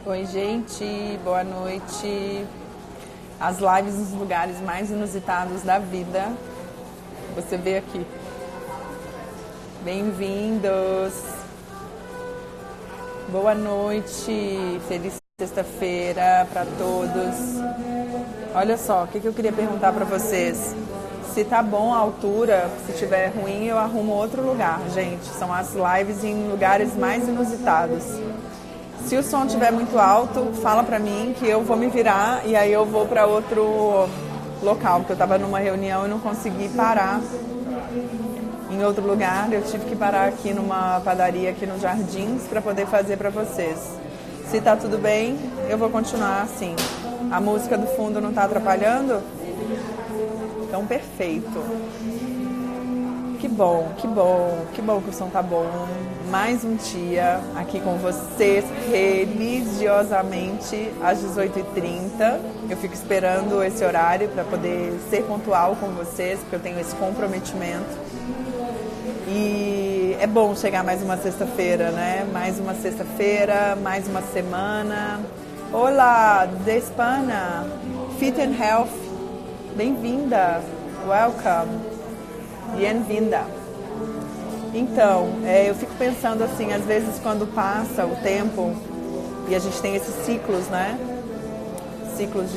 Oi, gente, boa noite. As lives nos lugares mais inusitados da vida. Você vê aqui. Bem-vindos. Boa noite. Feliz sexta-feira para todos. Olha só, o que eu queria perguntar para vocês. Se tá bom a altura, se tiver ruim, eu arrumo outro lugar, gente. São as lives em lugares mais inusitados. Se o som estiver muito alto, fala pra mim que eu vou me virar e aí eu vou para outro local, porque eu estava numa reunião e não consegui parar em outro lugar. Eu tive que parar aqui numa padaria aqui nos Jardins para poder fazer para vocês. Se tá tudo bem, eu vou continuar assim. A música do fundo não tá atrapalhando? Então, perfeito. Que bom, que bom, que bom que o som tá bom. Mais um dia aqui com vocês, religiosamente, às 18h30. Eu fico esperando esse horário para poder ser pontual com vocês, porque eu tenho esse comprometimento. E é bom chegar mais uma sexta-feira, né? Mais uma sexta-feira, mais uma semana. Olá, de Espanha, Fit and Health, bem-vinda, welcome. Bem-vinda. Então, eu fico pensando assim, às vezes quando passa o tempo e a gente tem esses ciclos, né? Ciclos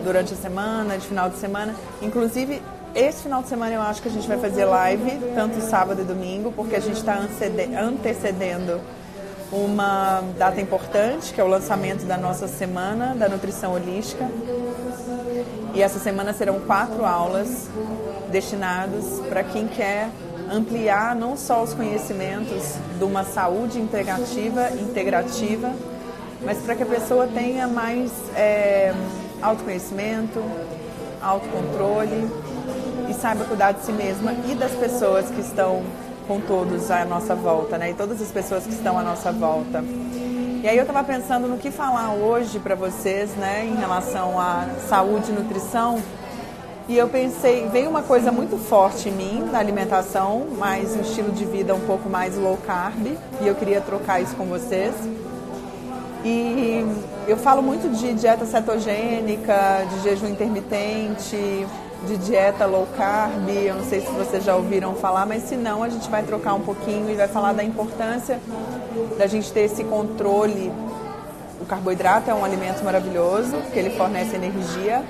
durante a semana, de final de semana. Inclusive, esse final de semana eu acho que a gente vai fazer live, tanto sábado e domingo, porque a gente está antecedendo uma data importante, que é o lançamento da nossa semana da nutrição holística. E essa semana serão 4 aulas destinadas para quem quer ampliar não só os conhecimentos de uma saúde integrativa, mas para que a pessoa tenha mais autoconhecimento, autocontrole e saiba cuidar de si mesma e das pessoas que estão com todos à nossa volta, né? E todas as pessoas que estão à nossa volta. E aí eu estava pensando no que falar hoje para vocês, né, em relação à saúde e nutrição. E eu pensei, veio uma coisa muito forte em mim, da alimentação, mais um estilo de vida um pouco mais low carb, e eu queria trocar isso com vocês. E eu falo muito de dieta cetogênica, de jejum intermitente, de dieta low carb, eu não sei se vocês já ouviram falar, mas se não, a gente vai trocar um pouquinho e vai falar da importância da gente ter esse controle. O carboidrato é um alimento maravilhoso, porque ele fornece energia,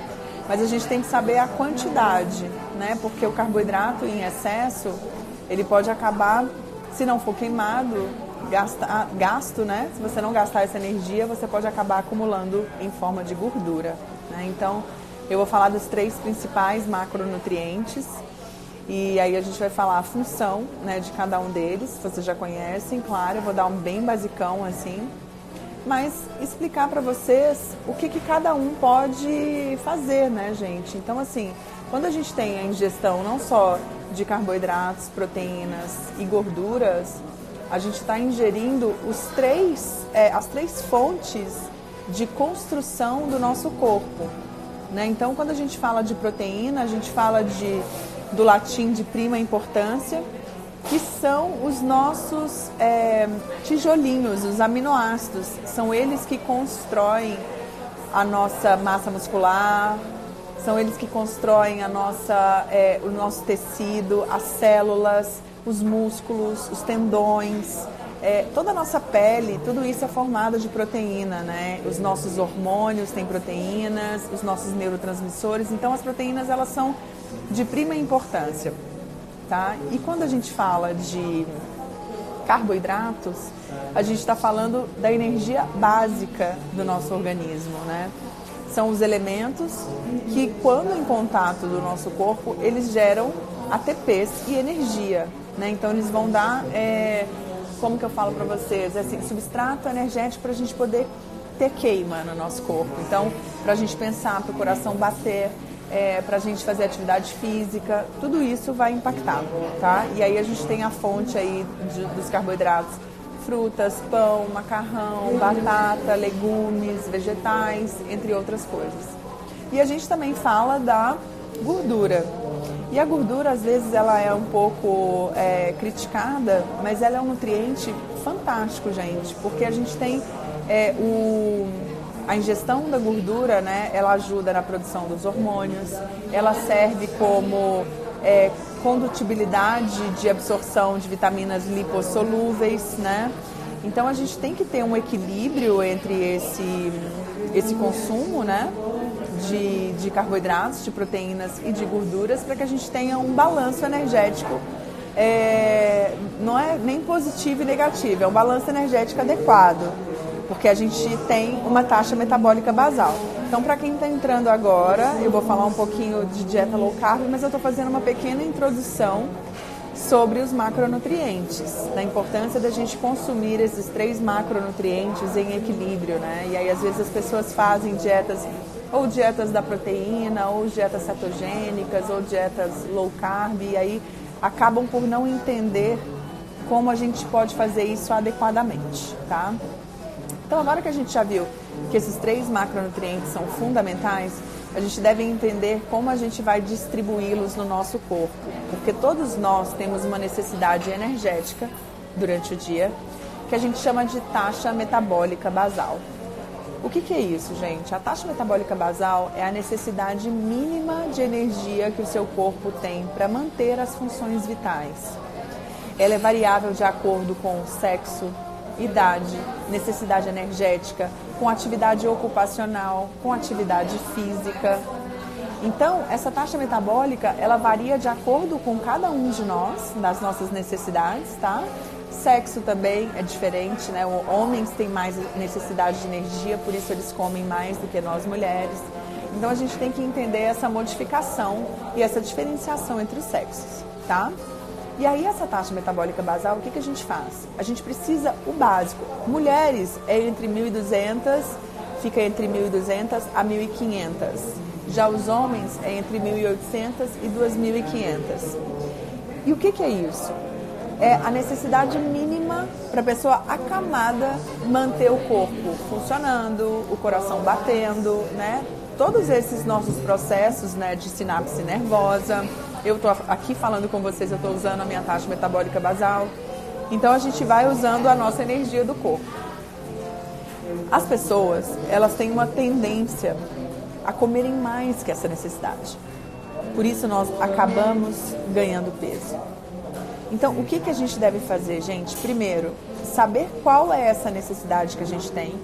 mas a gente tem que saber a quantidade, né? Porque o carboidrato em excesso, ele pode acabar, se não for queimado, gasto, né? Se você não gastar essa energia, você pode acabar acumulando em forma de gordura, né? Então, eu vou falar dos 3 principais macronutrientes e aí a gente vai falar a função, né, de cada um deles. Vocês já conhecem, claro, eu vou dar um bem basicão assim, mas explicar para vocês o que cada um pode fazer, né, gente? Então, assim, quando a gente tem a ingestão não só de carboidratos, proteínas e gorduras, a gente está ingerindo as 3 fontes de construção do nosso corpo, né? Então, quando a gente fala de proteína, a gente fala do latim de prima importância, que são os nossos tijolinhos, os aminoácidos. São eles que constroem a nossa massa muscular, são eles que constroem o nosso tecido, as células, os músculos, os tendões, toda a nossa pele, tudo isso é formado de proteína, né? Os nossos hormônios têm proteínas, os nossos neurotransmissores, então as proteínas elas são de prima importância, tá? E quando a gente fala de carboidratos, a gente está falando da energia básica do nosso organismo, né? São os elementos que, quando em contato do nosso corpo, eles geram ATPs e energia, né? Então eles vão dar, como que eu falo para vocês, assim, substrato energético para a gente poder ter queima no nosso corpo. Então, para a gente pensar, para o coração bater, para a gente fazer atividade física, tudo isso vai impactar, tá? E aí a gente tem a fonte aí dos carboidratos, frutas, pão, macarrão, batata, legumes, vegetais, entre outras coisas. E a gente também fala da gordura. E a gordura, às vezes, ela é um pouco criticada, mas ela é um nutriente fantástico, gente, porque a gente tem A ingestão da gordura, né, ela ajuda na produção dos hormônios, ela serve como condutibilidade de absorção de vitaminas lipossolúveis, né? Então a gente tem que ter um equilíbrio entre esse consumo, né, de carboidratos, de proteínas e de gorduras para que a gente tenha um balanço energético. Não é nem positivo e negativo, é um balanço energético adequado, porque a gente tem uma taxa metabólica basal. Então, para quem está entrando agora, eu vou falar um pouquinho de dieta low carb, mas eu estou fazendo uma pequena introdução sobre os macronutrientes, da importância da gente consumir esses 3 macronutrientes em equilíbrio, né? E aí, às vezes, as pessoas fazem dietas da proteína, ou dietas cetogênicas, ou dietas low carb, e aí acabam por não entender como a gente pode fazer isso adequadamente, tá? Então, agora que a gente já viu que esses 3 macronutrientes são fundamentais, a gente deve entender como a gente vai distribuí-los no nosso corpo, porque todos nós temos uma necessidade energética durante o dia, que a gente chama de taxa metabólica basal. O que é isso, gente? A taxa metabólica basal é a necessidade mínima de energia que o seu corpo tem para manter as funções vitais. Ela é variável de acordo com sexo, idade, necessidade energética, com atividade ocupacional, com atividade física. Então, essa taxa metabólica, ela varia de acordo com cada um de nós, das nossas necessidades, tá? Sexo também é diferente, né? Homens têm mais necessidade de energia, por isso eles comem mais do que nós mulheres. Então, a gente tem que entender essa modificação e essa diferenciação entre os sexos, tá? E aí, essa taxa metabólica basal, o que a gente faz? A gente precisa o básico. Mulheres é entre 1.200, fica entre 1.200 a 1.500. Já os homens é entre 1.800 e 2.500. E o que é isso? É a necessidade mínima para a pessoa acamada manter o corpo funcionando, o coração batendo, né? Todos esses nossos processos, né, de sinapse nervosa. Eu estou aqui falando com vocês, eu estou usando a minha taxa metabólica basal. Então, a gente vai usando a nossa energia do corpo. As pessoas, elas têm uma tendência a comerem mais que essa necessidade. Por isso, nós acabamos ganhando peso. Então, o que a gente deve fazer, gente? Primeiro, saber qual é essa necessidade que a gente tem.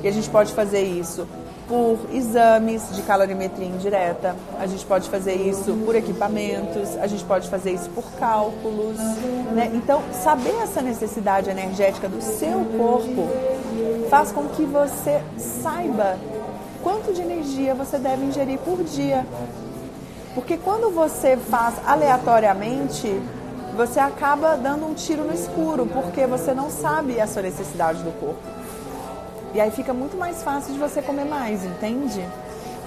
E a gente pode fazer isso por exames de calorimetria indireta, a gente pode fazer isso por equipamentos, a gente pode fazer isso por cálculos, né? Então, saber essa necessidade energética do seu corpo faz com que você saiba quanto de energia você deve ingerir por dia. Porque quando você faz aleatoriamente, você acaba dando um tiro no escuro, porque você não sabe a sua necessidade do corpo. E aí fica muito mais fácil de você comer mais, entende?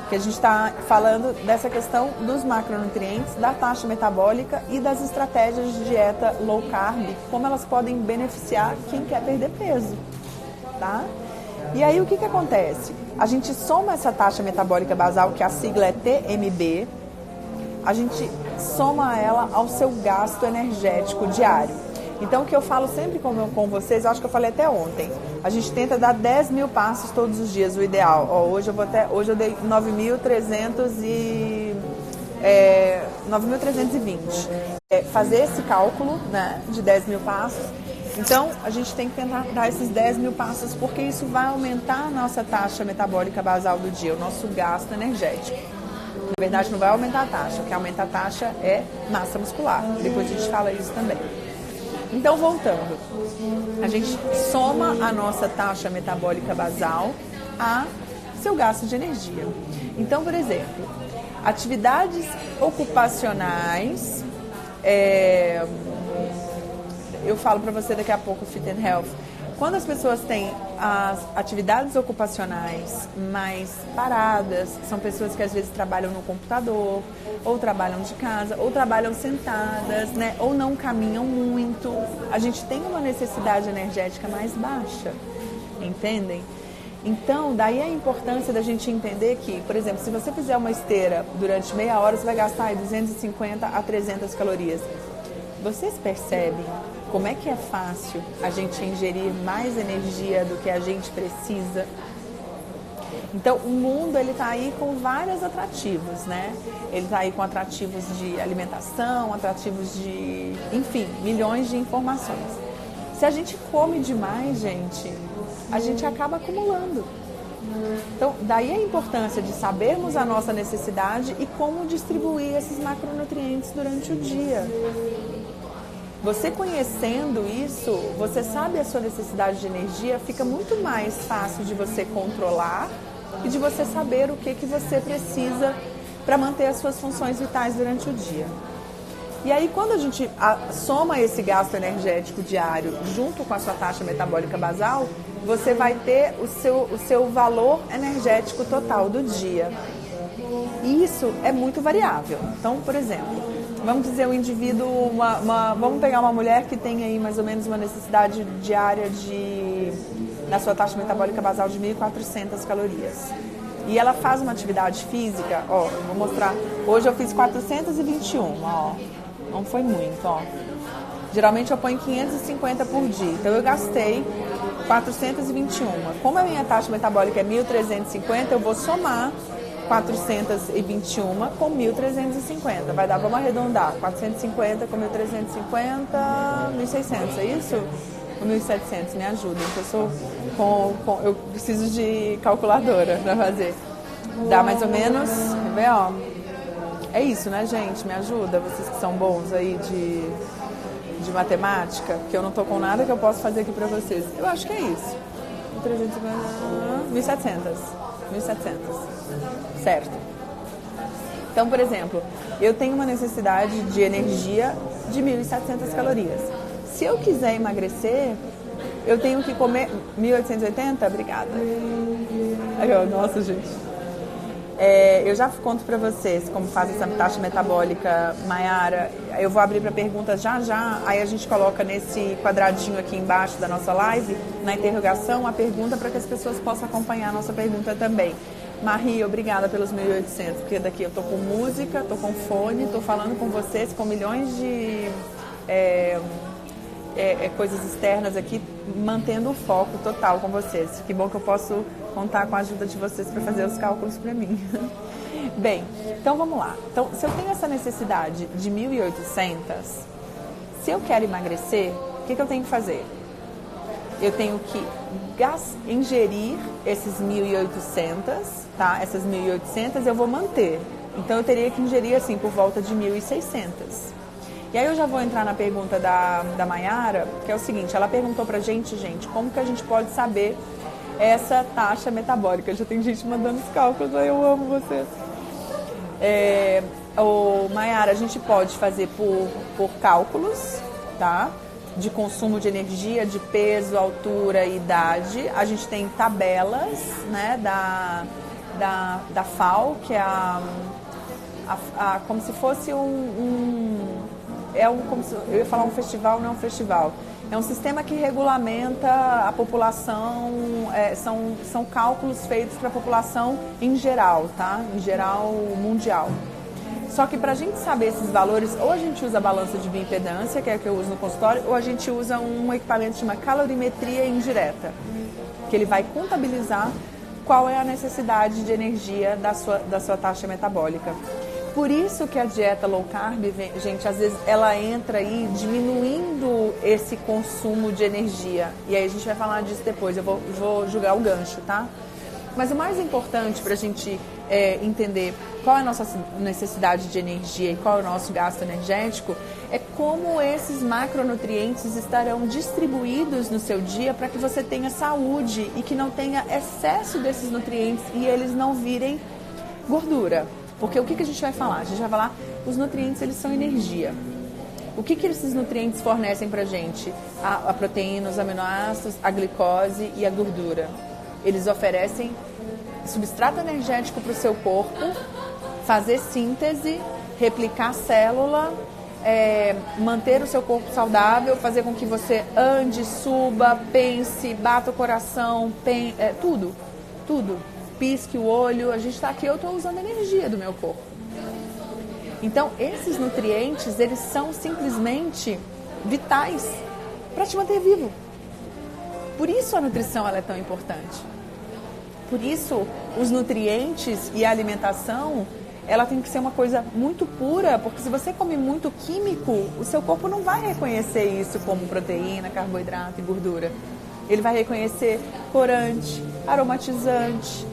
Porque a gente está falando dessa questão dos macronutrientes, da taxa metabólica e das estratégias de dieta low carb, como elas podem beneficiar quem quer perder peso, tá? E aí o que acontece? A gente soma essa taxa metabólica basal, que a sigla é TMB, a gente soma ela ao seu gasto energético diário. Então, o que eu falo sempre com vocês, eu acho que eu falei até ontem, a gente tenta dar 10 mil passos todos os dias, o ideal. Hoje eu dei 9.320. Fazer esse cálculo, né, de 10 mil passos. Então, a gente tem que tentar dar esses 10 mil passos, porque isso vai aumentar a nossa taxa metabólica basal do dia, o nosso gasto energético. Na verdade, não vai aumentar a taxa, o que aumenta a taxa é massa muscular. Depois a gente fala isso também. Então, voltando, a gente soma a nossa taxa metabólica basal a seu gasto de energia. Então, por exemplo, atividades ocupacionais, eu falo para você daqui a pouco, Fit and Health. Quando as pessoas têm as atividades ocupacionais mais paradas, são pessoas que às vezes trabalham no computador, ou trabalham de casa, ou trabalham sentadas, né? Ou não caminham muito, a gente tem uma necessidade energética mais baixa, entendem? Então, daí a importância da gente entender que, por exemplo, se você fizer uma esteira durante meia hora, você vai gastar 250 a 300 calorias. Vocês percebem Como é que é fácil a gente ingerir mais energia do que a gente precisa? Então, o mundo ele está aí com vários atrativos, né? Ele está aí com atrativos de alimentação, atrativos de, enfim, milhões de informações. Se a gente come demais, gente, a gente acaba acumulando. Então, daí a importância de sabermos a nossa necessidade e como distribuir esses macronutrientes durante o dia. Você conhecendo isso, você sabe a sua necessidade de energia, fica muito mais fácil de você controlar e de você saber o que você precisa para manter as suas funções vitais durante o dia. E aí, quando a gente soma esse gasto energético diário junto com a sua taxa metabólica basal, você vai ter o seu valor energético total do dia. E isso é muito variável. Então, por exemplo, vamos dizer um indivíduo, vamos pegar uma mulher que tem aí mais ou menos uma necessidade diária na sua taxa metabólica basal de 1.400 calorias. E ela faz uma atividade física, ó, eu vou mostrar. Hoje eu fiz 421, ó. Não foi muito, ó. Geralmente eu ponho 550 por dia. Então eu gastei 421. Como a minha taxa metabólica é 1.350, eu vou somar 421 com 1.350. Vai dar, vamos arredondar, 450 com 1.350, 1.600, é isso? Ou 1.700, me ajuda. Eu preciso de calculadora para fazer. Dá mais ou menos, quer ver, ó. É isso, né, gente? Me ajuda, vocês que são bons aí de matemática, porque eu não tô com nada que eu possa fazer aqui para vocês. Eu acho que é isso. 1.700. Certo. Então, por exemplo, eu tenho uma necessidade de energia de 1.700 calorias. Se eu quiser emagrecer, eu tenho que comer 1.880? Obrigada. Aí, nossa, gente. Eu já conto para vocês como faz essa taxa metabólica, Maiara. Eu vou abrir para perguntas já. Aí a gente coloca nesse quadradinho aqui embaixo da nossa live, na interrogação, a pergunta para que as pessoas possam acompanhar a nossa pergunta também. Marie, obrigada pelos 1.800, porque daqui eu tô com música, tô com fone, tô falando com vocês, com milhões de coisas externas aqui, mantendo o foco total com vocês. Que bom que eu posso contar com a ajuda de vocês para fazer os cálculos para mim. Bem, então vamos lá. Então, se eu tenho essa necessidade de 1.800, se eu quero emagrecer, o que eu tenho que fazer? Eu tenho que ingerir esses 1.800, tá? Essas 1.800 eu vou manter. Então, eu teria que ingerir, assim, por volta de 1.600. E aí eu já vou entrar na pergunta da Maiara, que é o seguinte, ela perguntou pra gente, como que a gente pode saber essa taxa metabólica? Já tem gente mandando os cálculos, eu amo vocês. Maiara, a gente pode fazer por cálculos, tá? De consumo de energia, de peso, altura e idade. A gente tem tabelas, né, da FAO, que é como se fosse como se, eu ia falar um festival, não é um festival. É um sistema que regulamenta a população, são cálculos feitos para a população em geral, tá? Em geral, mundial. Só que para a gente saber esses valores, ou a gente usa a balança de bioimpedância, que é a que eu uso no consultório, ou a gente usa um equipamento que chama calorimetria indireta, que ele vai contabilizar qual é a necessidade de energia da sua taxa metabólica. Por isso que a dieta low carb, gente, às vezes ela entra aí diminuindo esse consumo de energia. E aí a gente vai falar disso depois, eu vou jogar o gancho, tá? Mas o mais importante para a gente entender qual é a nossa necessidade de energia e qual é o nosso gasto energético é como esses macronutrientes estarão distribuídos no seu dia para que você tenha saúde e que não tenha excesso desses nutrientes e eles não virem gordura. Porque o que a gente vai falar? A gente vai falar, os nutrientes, eles são energia. O que esses nutrientes fornecem pra gente? A proteína, os aminoácidos, a glicose e a gordura. Eles oferecem substrato energético para o seu corpo, fazer síntese, replicar a célula, manter o seu corpo saudável, fazer com que você ande, suba, pense, bata o coração, tudo. Pisque o olho, a gente está aqui, eu estou usando a energia do meu corpo. Então, esses nutrientes, eles são simplesmente vitais para te manter vivo. Por isso a nutrição ela é tão importante. Por isso os nutrientes e a alimentação, ela tem que ser uma coisa muito pura, porque se você come muito químico, o seu corpo não vai reconhecer isso como proteína, carboidrato e gordura. Ele vai reconhecer corante, aromatizante,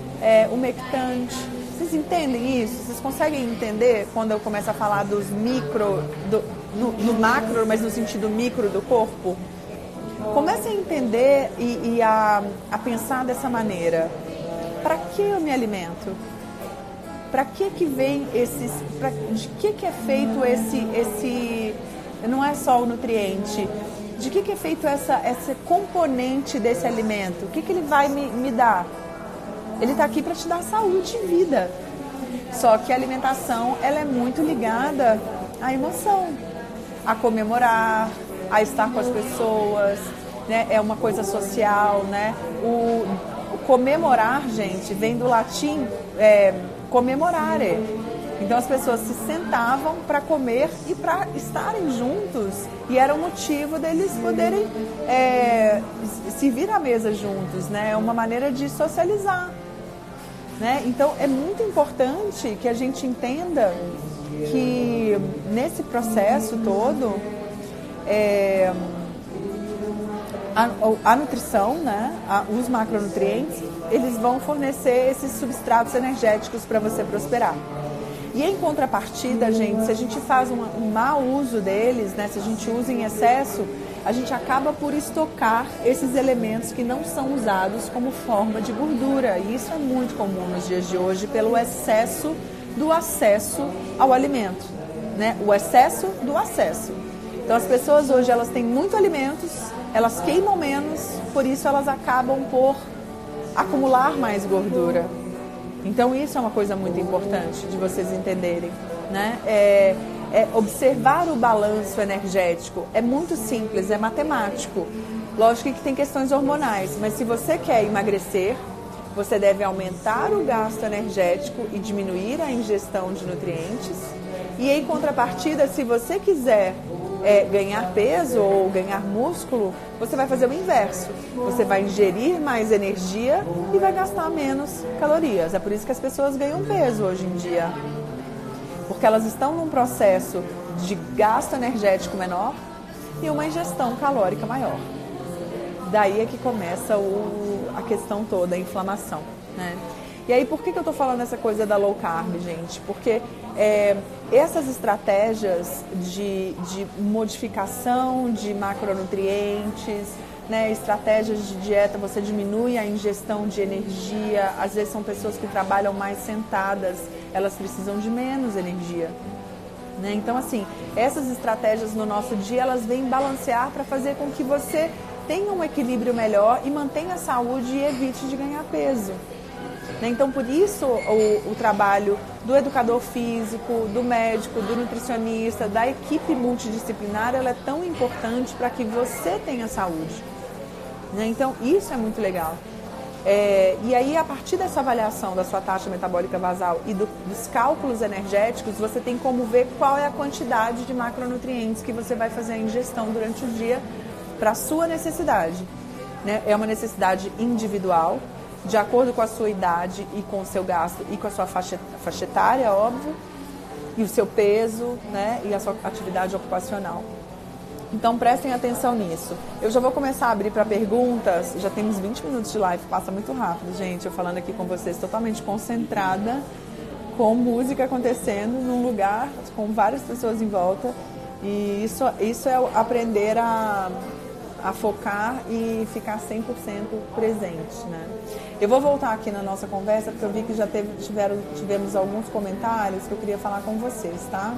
umectante. Vocês entendem isso? Vocês conseguem entender quando eu começo a falar dos micro, no macro, mas no sentido micro do corpo? Comece a entender e a pensar dessa maneira. Para que eu me alimento? Para que vem esses... de que é feito esse... Não é só o nutriente. De que é feito essa componente desse alimento? O que ele vai me dar? Ele está aqui para te dar saúde e vida. Só que a alimentação, ela é muito ligada à emoção, a comemorar, a estar com as pessoas, né? É uma coisa social, né? O comemorar, gente, vem do latim comemorare. Então as pessoas se sentavam para comer e para estarem juntos, e era o motivo deles poderem servir à mesa juntos, né? É uma maneira de socializar, né? Então é muito importante que a gente entenda que nesse processo todo a nutrição, né? Os macronutrientes, eles vão fornecer esses substratos energéticos para você prosperar. E em contrapartida, gente, se a gente faz um mau uso deles, né, se a gente usa em excesso, a gente acaba por estocar esses elementos que não são usados como forma de gordura. E isso é muito comum nos dias de hoje pelo excesso do acesso ao alimento, né? O excesso do acesso. Então as pessoas hoje, elas têm muito alimentos, elas queimam menos, por isso elas acabam por acumular mais gordura. Então isso é uma coisa muito importante de vocês entenderem, né? Observar o balanço energético é muito simples, é matemático. Lógico que tem questões hormonais, mas se você quer emagrecer, você deve aumentar o gasto energético e diminuir a ingestão de nutrientes. E em contrapartida, se você quiser ganhar peso ou ganhar músculo, você vai fazer o inverso. Você vai ingerir mais energia e vai gastar menos calorias. É por isso que as pessoas ganham peso hoje em dia. Porque elas estão num processo de gasto energético menor e uma ingestão calórica maior. Daí é que começa a questão toda, a inflamação, né? E aí, por que eu estou falando essa coisa da low carb, gente? Porque essas estratégias de modificação de macronutrientes, né, estratégias de dieta, você diminui a ingestão de energia. Às vezes são pessoas que trabalham mais sentadas, elas precisam de menos energia, né? Então, assim, essas estratégias no nosso dia, elas vêm balancear para fazer com que você tenha um equilíbrio melhor e mantenha a saúde e evite de ganhar peso. Então, por isso, o trabalho do educador físico, do médico, do nutricionista, da equipe multidisciplinar, ela é tão importante para que você tenha saúde. Então, isso é muito legal. E aí, a partir dessa avaliação da sua taxa metabólica basal e dos cálculos energéticos, você tem como ver qual é a quantidade de macronutrientes que você vai fazer a ingestão durante o dia para a sua necessidade, né? É uma necessidade individual, de acordo com a sua idade e com o seu gasto e com a sua faixa etária, óbvio, e o seu peso, né, e a sua atividade ocupacional. Então prestem atenção nisso. Eu já vou começar a abrir para perguntas, já temos 20 minutos de live, passa muito rápido, gente, eu falando aqui com vocês totalmente concentrada, com música acontecendo num lugar com várias pessoas em volta, e isso é aprender a focar e ficar 100% presente, né? Eu vou voltar aqui na nossa conversa, porque eu vi que já tivemos alguns comentários que eu queria falar com vocês, tá?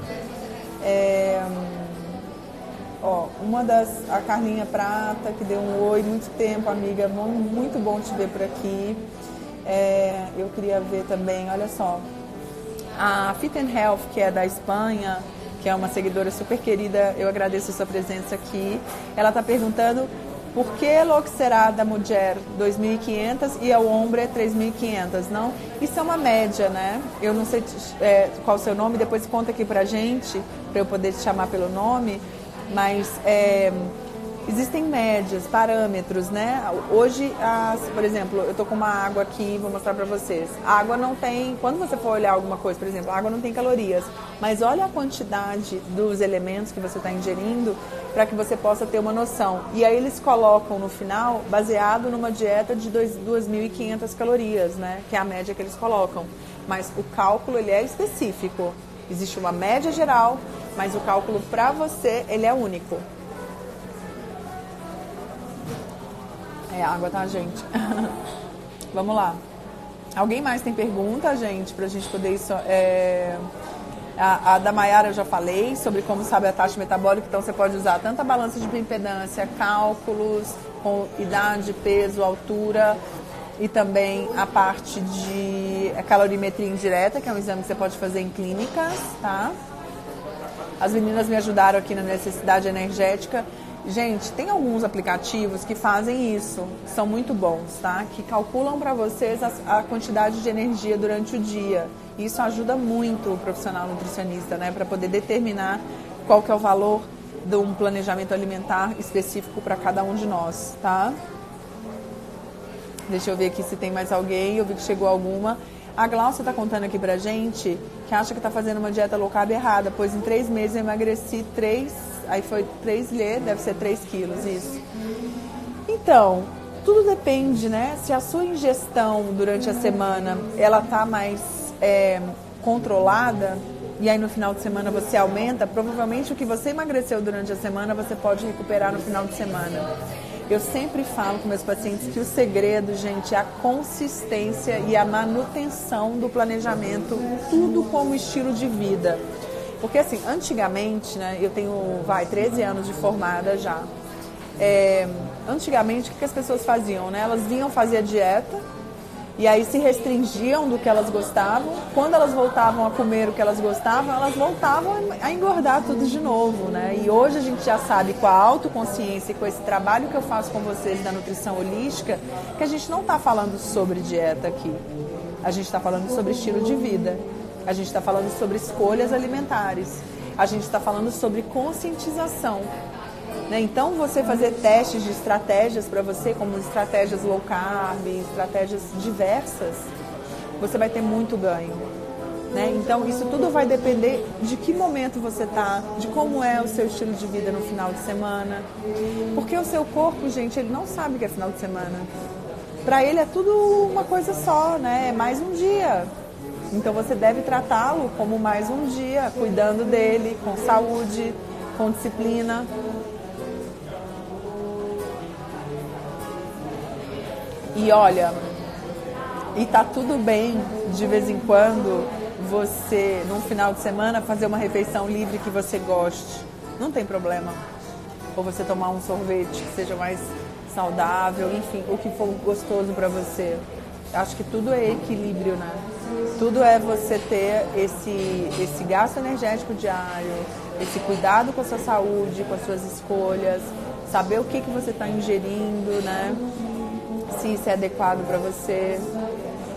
A Carlinha Prata, que deu um oi, muito tempo, amiga, muito bom te ver por aqui. Eu queria ver também, olha só, a Fit and Health, que é da Espanha, que é uma seguidora super querida, eu agradeço a sua presença aqui. Ela está perguntando por que lo que será da mulher 2.500 e ao homem 3.500, não? Isso é uma média, né? Eu não sei qual é o seu nome, depois conta aqui pra gente, para eu poder te chamar pelo nome, mas Existem médias, parâmetros, né? Hoje, por exemplo, eu tô com uma água aqui, vou mostrar pra vocês. A água não tem, quando você for olhar alguma coisa, por exemplo, a água não tem calorias, mas olha a quantidade dos elementos que você está ingerindo para que você possa ter uma noção. E aí eles colocam no final, baseado numa dieta de 2.500 calorias, né? Que é a média que eles colocam. Mas o cálculo, ele é específico. Existe uma média geral, mas o cálculo para você, ele é único. É água, tá, gente? Vamos lá. Alguém mais tem pergunta, gente? Pra gente poder isso... A da Maiara eu já falei sobre como sabe a taxa metabólica. Então você pode usar tanto a balança de bioimpedância, cálculos com idade, peso, altura... E também a parte de calorimetria indireta, que é um exame que você pode fazer em clínicas, tá? As meninas me ajudaram aqui na necessidade energética. Gente, tem alguns aplicativos que fazem isso, são muito bons, tá? Que calculam para vocês a quantidade de energia durante o dia. Isso ajuda muito o profissional nutricionista, né? Para poder determinar qual que é o valor de um planejamento alimentar específico para cada um de nós, tá? Deixa eu ver aqui se tem mais alguém. Eu vi que chegou alguma. A Glaucia está contando aqui pra gente que acha que está fazendo uma dieta low carb errada, pois em 3 meses eu emagreci 3, aí foi 3 lhe, deve ser 3 quilos, isso. Então, tudo depende, né? Se a sua ingestão durante a semana, ela tá mais controlada, e aí no final de semana você aumenta, provavelmente o que você emagreceu durante a semana, você pode recuperar no final de semana. Eu sempre falo com meus pacientes que o segredo, gente, é a consistência e a manutenção do planejamento, tudo como estilo de vida. Porque assim, antigamente, né, eu tenho, 13 anos de formada já. Antigamente, o que as pessoas faziam, né? Elas vinham fazer a dieta e aí se restringiam do que elas gostavam. Quando elas voltavam a comer o que elas gostavam, elas voltavam a engordar tudo de novo, né? E hoje a gente já sabe, com a autoconsciência e com esse trabalho que eu faço com vocês da nutrição holística, que a gente não está falando sobre dieta aqui. A gente está falando sobre estilo de vida. A gente está falando sobre escolhas alimentares. A gente está falando sobre conscientização. Então, você fazer testes de estratégias para você, como estratégias low carb, estratégias diversas, você vai ter muito ganho. Então, isso tudo vai depender de que momento você está, de como é o seu estilo de vida no final de semana. Porque o seu corpo, gente, ele não sabe que é final de semana. Para ele é tudo uma coisa só, né? É mais um dia. Então, você deve tratá-lo como mais um dia, cuidando dele, com saúde, com disciplina. E olha, e tá tudo bem de vez em quando você, num final de semana, fazer uma refeição livre que você goste. Não tem problema. Ou você tomar um sorvete que seja mais saudável, enfim, o que for gostoso para você. Acho que tudo é equilíbrio, né? Tudo é você ter esse gasto energético diário, esse cuidado com a sua saúde, com as suas escolhas, saber o que você está ingerindo, né? Se isso é adequado para você.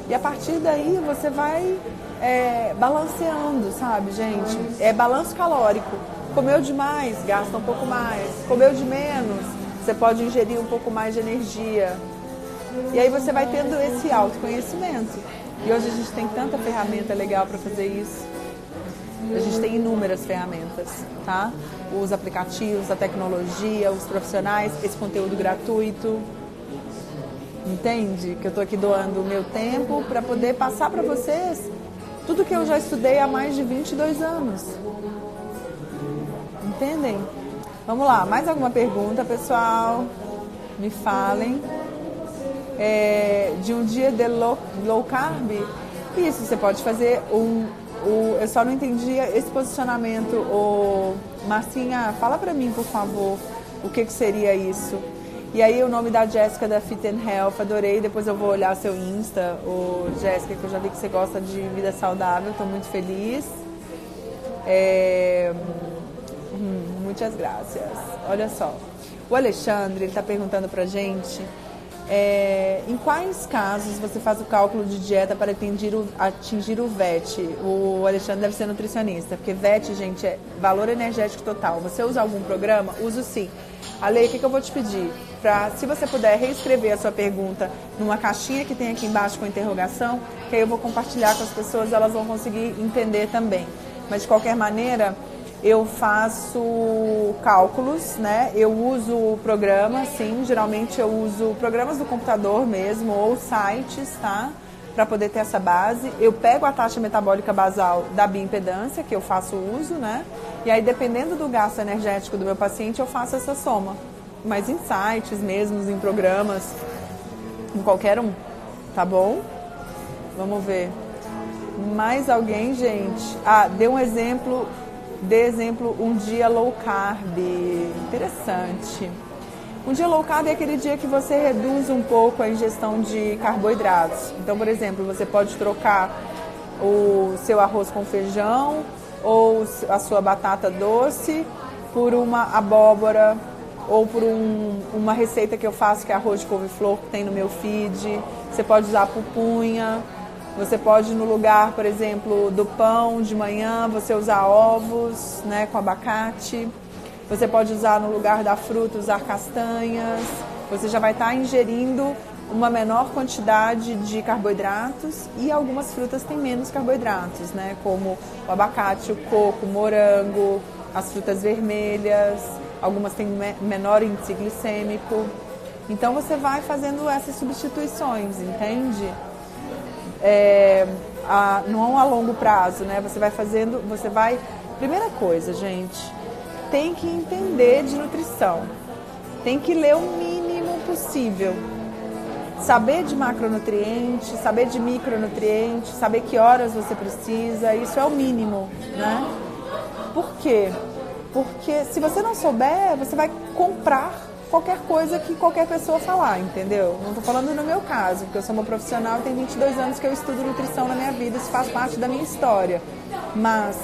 E a partir daí você vai balanceando, sabe, gente? É balanço calórico. Comeu demais, gasta um pouco mais. Comeu de menos, você pode ingerir um pouco mais de energia. E aí você vai tendo esse autoconhecimento. E hoje a gente tem tanta ferramenta legal para fazer isso. A gente tem inúmeras ferramentas, tá? Os aplicativos, a tecnologia, os profissionais, esse conteúdo gratuito. Entende? Que eu estou aqui doando o meu tempo para poder passar para vocês tudo que eu já estudei há mais de 22 anos. Entendem? Vamos lá, mais alguma pergunta, pessoal? Me falem. De um dia de low carb? Isso, você pode fazer eu só não entendi esse posicionamento. Marcinha, fala para mim, por favor, o que seria isso? E aí o nome da Jéssica da Fit and Health, adorei, depois eu vou olhar seu Insta, Jéssica, que eu já vi que você gosta de vida saudável, estou muito feliz. Muitas graças. Olha só, o Alexandre, ele está perguntando pra gente Em quais casos você faz o cálculo de dieta para atingir o VET? O Alexandre deve ser nutricionista, porque VET, gente, é valor energético total. Você usa algum programa? Uso sim. Ale, o que eu vou te pedir? Se você puder reescrever a sua pergunta numa caixinha que tem aqui embaixo com interrogação, que aí eu vou compartilhar com as pessoas, elas vão conseguir entender também. Mas de qualquer maneira, eu faço cálculos, né? Eu uso programa, sim. Geralmente eu uso programas do computador mesmo ou sites, tá? Para poder ter essa base. Eu pego a taxa metabólica basal da bioimpedância, que eu faço uso, né? E aí, dependendo do gasto energético do meu paciente, eu faço essa soma. Mas em sites mesmo, em programas, em qualquer um, tá bom? Vamos ver. Mais alguém, gente? Dê um exemplo... Dê exemplo, um dia low carb. Interessante. Um dia low carb é aquele dia que você reduz um pouco a ingestão de carboidratos. Então, por exemplo, você pode trocar o seu arroz com feijão ou a sua batata doce por uma abóbora ou por uma receita que eu faço que é arroz de couve-flor, que tem no meu feed. Você pode usar pupunha. Você pode, no lugar, por exemplo, do pão de manhã, você usar ovos, né, com abacate. Você pode usar, no lugar da fruta, usar castanhas. Você já vai estar ingerindo uma menor quantidade de carboidratos e algumas frutas têm menos carboidratos, né, como o abacate, o coco, o morango, as frutas vermelhas. Algumas têm menor índice glicêmico. Então, você vai fazendo essas substituições, entende? Não a longo prazo, né? Primeira coisa, gente, tem que entender de nutrição, tem que ler o mínimo possível, saber de macronutrientes, saber de micronutrientes, saber que horas você precisa, isso é o mínimo, né? Por quê? Porque se você não souber, você vai comprar qualquer coisa que qualquer pessoa falar, entendeu? Não estou falando no meu caso, porque eu sou uma profissional e tem 22 anos que eu estudo nutrição na minha vida, isso faz parte da minha história. Mas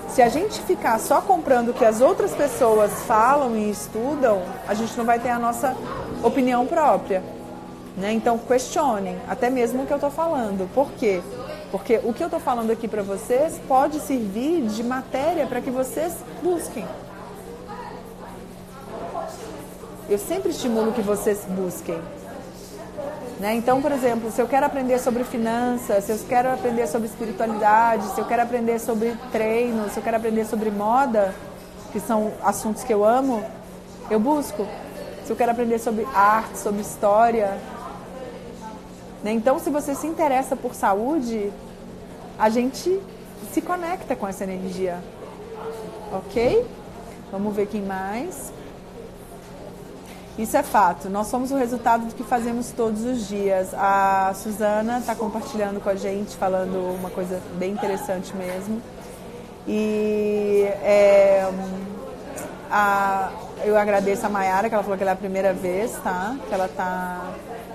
se a gente ficar só comprando o que as outras pessoas falam e estudam, a gente não vai ter a nossa opinião própria, né? Então, questionem, até mesmo o que eu estou falando. Por quê? Porque o que eu estou falando aqui para vocês pode servir de matéria para que vocês busquem. Eu sempre estimulo que vocês busquem, né? Então, por exemplo, se eu quero aprender sobre finanças, se eu quero aprender sobre espiritualidade, se eu quero aprender sobre treino, se eu quero aprender sobre moda, que são assuntos que eu amo, eu busco. Se eu quero aprender sobre arte, sobre história, né? Então, se você se interessa por saúde, a gente se conecta com essa energia, ok? Vamos ver quem mais. Isso é fato, nós somos o resultado do que fazemos todos os dias. A Suzana está compartilhando com a gente, falando uma coisa bem interessante mesmo. E eu agradeço a Mayara, que ela falou que ela é a primeira vez, tá? Que ela está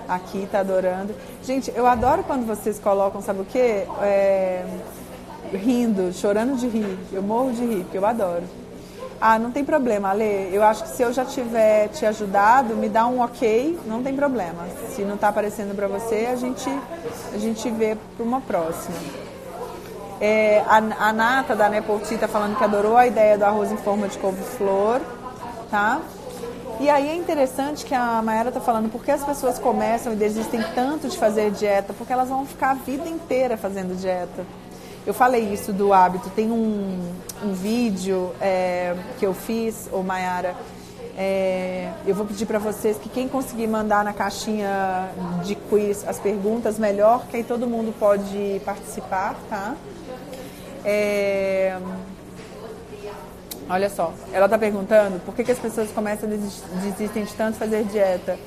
aqui, está adorando. Gente, eu adoro quando vocês colocam, sabe o quê? Rindo, chorando de rir. Eu morro de rir, porque eu adoro. Não tem problema, Ale. Eu acho que se eu já tiver te ajudado, me dá um ok, não tem problema. Se não está aparecendo para você, a gente vê para uma próxima. A Nata, da Nepolti, está falando que adorou a ideia do arroz em forma de couve-flor, tá? E aí é interessante que a Mayara está falando, por que as pessoas começam e desistem tanto de fazer dieta? Porque elas vão ficar a vida inteira fazendo dieta. Eu falei isso do hábito, tem um vídeo que eu fiz, Mayara, eu vou pedir para vocês que quem conseguir mandar na caixinha de quiz as perguntas, melhor, que aí todo mundo pode participar, tá? Olha só, ela está perguntando por que as pessoas começam a desistem de tanto fazer dieta.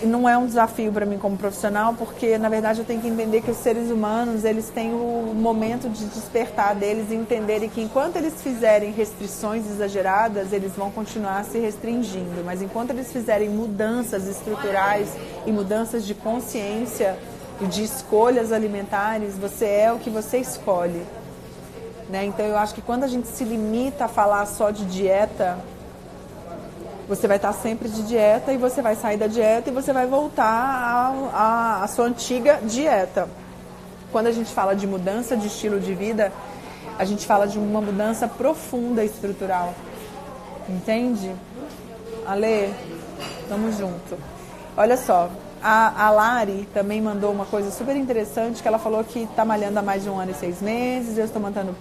Não é um desafio para mim como profissional, porque na verdade eu tenho que entender que os seres humanos, eles têm o momento de despertar deles e entenderem que enquanto eles fizerem restrições exageradas, eles vão continuar se restringindo, mas enquanto eles fizerem mudanças estruturais e mudanças de consciência e de escolhas alimentares, você é o que você escolhe, né? Então eu acho que quando a gente se limita a falar só de dieta, Você vai estar sempre de dieta e você vai sair da dieta e você vai voltar à sua antiga dieta. Quando a gente fala de mudança de estilo de vida, a gente fala de uma mudança profunda estrutural. Entende? Ale, tamo junto. Olha só, a Lari também mandou uma coisa super interessante, que ela falou que está malhando há mais de 1 ano e 6 meses, eu estou mantendo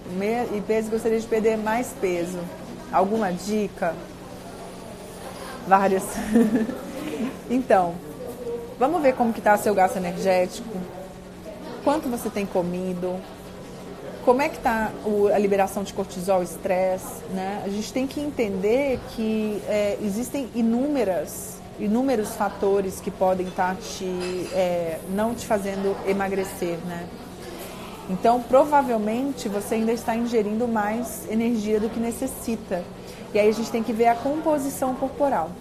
peso e gostaria de perder mais peso. Alguma dica? Várias. Então, vamos ver como que está seu gasto energético, quanto você tem comido, como é que está a liberação de cortisol e estresse, né? A gente tem que entender que existem inúmeros fatores que podem estar não te fazendo emagrecer, né? Então, provavelmente, você ainda está ingerindo mais energia do que necessita. E aí a gente tem que ver a composição corporal.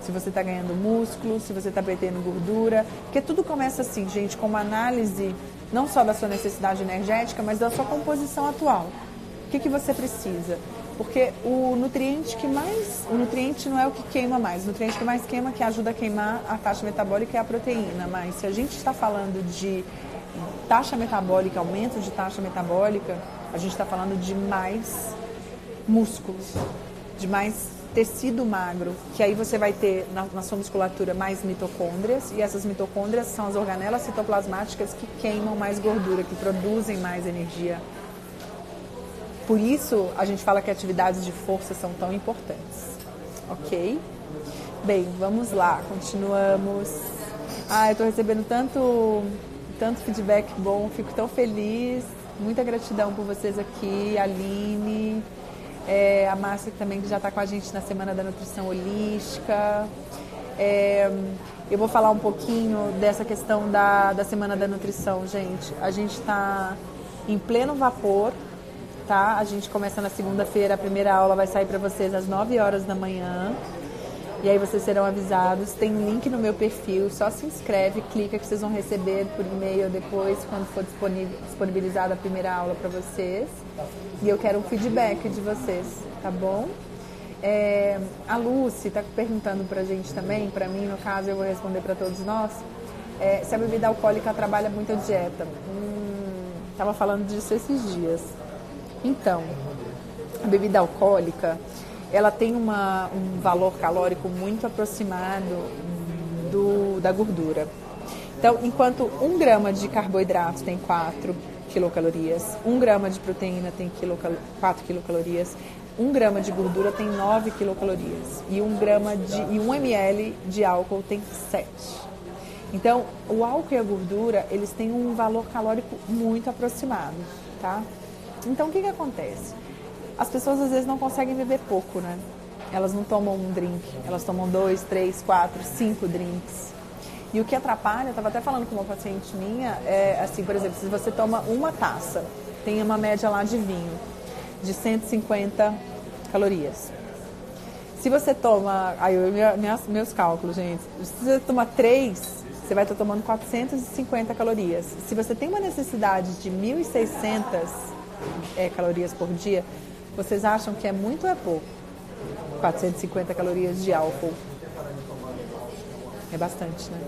Se você está ganhando músculo, se você está perdendo gordura. Porque tudo começa assim, gente, com uma análise não só da sua necessidade energética, mas da sua composição atual. O que você precisa? Porque o nutriente não é o que queima mais. O nutriente que mais queima, que ajuda a queimar a taxa metabólica, é a proteína. Mas se a gente está falando de taxa metabólica, aumento de taxa metabólica, a gente está falando de mais músculos, de mais tecido magro, que aí você vai ter na sua musculatura mais mitocôndrias, e essas mitocôndrias são as organelas citoplasmáticas que queimam mais gordura, que produzem mais energia. Por isso, a gente fala que atividades de força são tão importantes. Ok? Bem, vamos lá, continuamos. Eu estou recebendo tanto feedback bom, fico tão feliz. Muita gratidão por vocês aqui, Aline, a Márcia também, que já está com a gente na Semana da Nutrição Holística. Eu vou falar um pouquinho dessa questão da Semana da Nutrição, gente. A gente está em pleno vapor. Tá? A gente começa na segunda-feira, a primeira aula vai sair para vocês às 9 horas da manhã. E aí vocês serão avisados. Tem link no meu perfil, só se inscreve, clica que vocês vão receber por e-mail depois, quando for disponibilizada a primeira aula para vocês. E eu quero um feedback de vocês, tá bom? A Lucy está perguntando pra gente também, para mim no caso, eu vou responder para todos nós, se a bebida alcoólica trabalha muito a dieta. Tava falando disso esses dias. Então, a bebida alcoólica, ela tem um valor calórico muito aproximado da gordura. Então, enquanto 1 grama de carboidrato tem 4 quilocalorias, 1 grama de proteína tem 4 quilocalorias, 1 grama de gordura tem 9 quilocalorias e 1 ml de álcool tem 7. Então, o álcool e a gordura, eles têm um valor calórico muito aproximado, tá? Então, o que acontece? As pessoas, às vezes, não conseguem beber pouco, né? Elas não tomam um drink, elas tomam 2, 3, 4, 5 drinks. E o que atrapalha, eu estava até falando com uma paciente minha, assim, por exemplo, se você toma uma taça, tem uma média lá de vinho, de 150 calorias. Se você toma, meus cálculos, gente, se você toma 3, você vai estar tomando 450 calorias. Se você tem uma necessidade de 1.600 calorias por dia, vocês acham que é muito ou é pouco? 450 calorias de álcool. É bastante, né?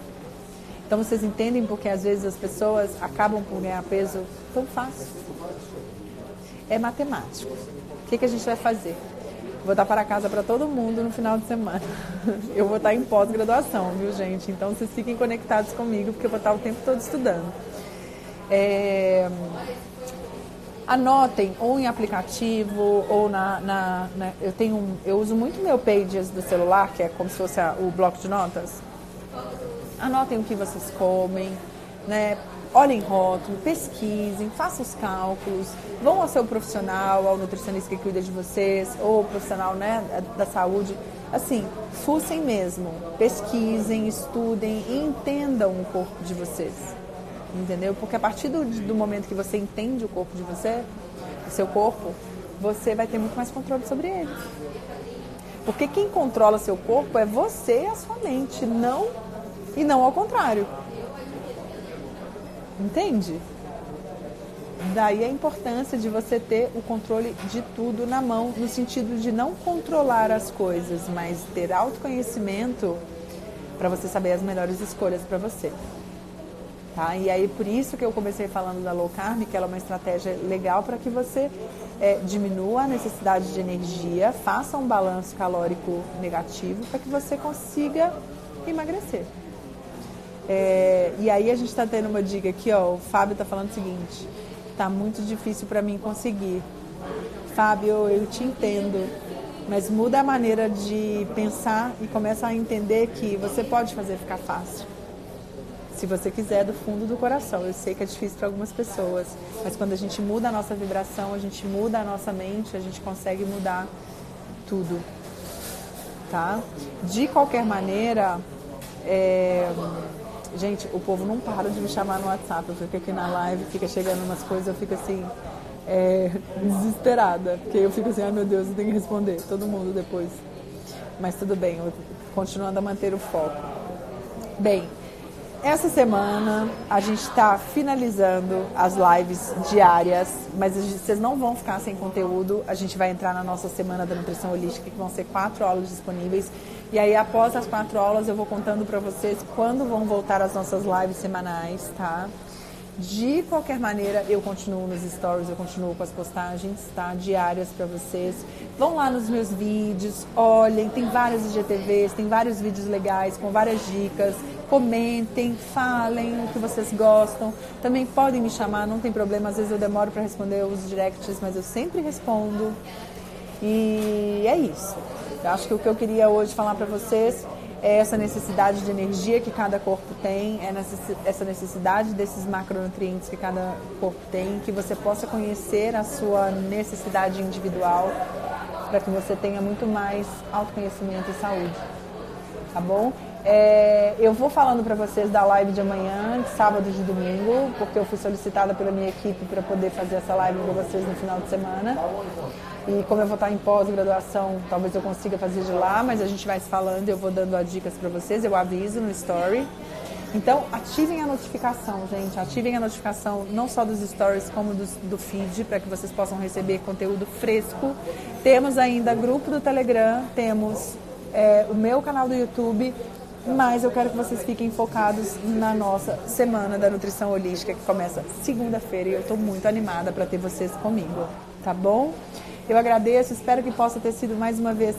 Então vocês entendem porque às vezes as pessoas acabam por ganhar peso tão fácil. É matemático. O que a gente vai fazer? Vou dar para casa para todo mundo no final de semana. Eu vou estar em pós-graduação, viu, gente? Então vocês fiquem conectados comigo, porque eu vou estar o tempo todo estudando. Anotem ou em aplicativo ou eu uso muito meu Pages do celular, que é como se fosse o bloco de notas. Anotem o que vocês comem, né? Olhem rótulo, pesquisem, façam os cálculos, vão ao seu profissional, ao nutricionista que cuida de vocês, ou profissional, né, da saúde. Assim, fuçem mesmo, pesquisem, estudem e entendam o corpo de vocês. Entendeu? Porque a partir do momento que você entende o corpo de você, o seu corpo, você vai ter muito mais controle sobre ele. Porque quem controla seu corpo é você e a sua mente, e não ao contrário. Entende? daí a importância de você ter o controle de tudo na mão, no sentido de não controlar as coisas, mas ter autoconhecimento para você saber as melhores escolhas para você. Tá? E aí por isso que eu comecei falando da Low Carb, que ela é uma estratégia legal para que você diminua a necessidade de energia, faça um balanço calórico negativo para que você consiga emagrecer. E aí a gente está tendo uma dica aqui, ó, o Fábio está falando o seguinte: tá muito difícil para mim conseguir. Fábio, eu te entendo, mas muda a maneira de pensar e começa a entender que você pode fazer ficar fácil. Se você quiser, do fundo do coração. Eu sei que é difícil para algumas pessoas, mas quando a gente muda a nossa vibração, a gente muda a nossa mente, a gente consegue mudar tudo, tá? De qualquer maneira, gente, o povo não para de me chamar no WhatsApp. Eu fico aqui na live, fica chegando umas coisas, eu fico assim, desesperada, porque eu fico assim, ai meu Deus, eu tenho que responder todo mundo depois. Mas tudo bem, eu continuando a manter o foco. Bem, essa semana a gente está finalizando as lives diárias, mas vocês não vão ficar sem conteúdo. A gente vai entrar na nossa semana da nutrição holística, que vão ser 4 aulas disponíveis. E aí, após as 4 aulas, eu vou contando para vocês quando vão voltar as nossas lives semanais, tá? De qualquer maneira, eu continuo nos stories, eu continuo com as postagens, tá? Diárias para vocês. Vão lá nos meus vídeos, olhem, tem vários IGTVs, tem vários vídeos legais com várias dicas. Comentem, falem o que vocês gostam. Também podem me chamar, não tem problema. Às vezes eu demoro para responder os directs, mas eu sempre respondo. E é isso. Eu acho que o que eu queria hoje falar para vocês é essa necessidade de energia que cada corpo tem, essa necessidade desses macronutrientes que cada corpo tem, que você possa conhecer a sua necessidade individual para que você tenha muito mais autoconhecimento e saúde, tá bom? Eu vou falando para vocês da live de amanhã, de sábado e de domingo, porque eu fui solicitada pela minha equipe para poder fazer essa live para vocês no final de semana. E como eu vou estar em pós-graduação, talvez eu consiga fazer de lá, mas a gente vai se falando e eu vou dando as dicas para vocês, eu aviso no story. Então, ativem a notificação, gente. Ativem a notificação não só dos stories, como do feed, para que vocês possam receber conteúdo fresco. Temos ainda grupo do Telegram, temos o meu canal do YouTube, mas eu quero que vocês fiquem focados na nossa Semana da Nutrição Holística, que começa segunda-feira, e eu estou muito animada para ter vocês comigo, tá bom? Eu agradeço, espero que possa ter sido mais uma vez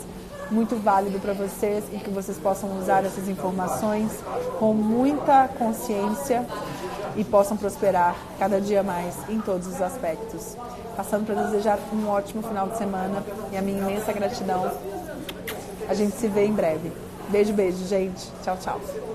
muito válido para vocês e que vocês possam usar essas informações com muita consciência e possam prosperar cada dia mais em todos os aspectos. Passando para desejar um ótimo final de semana e a minha imensa gratidão. A gente se vê em breve. Beijo, beijo, gente. Tchau, tchau.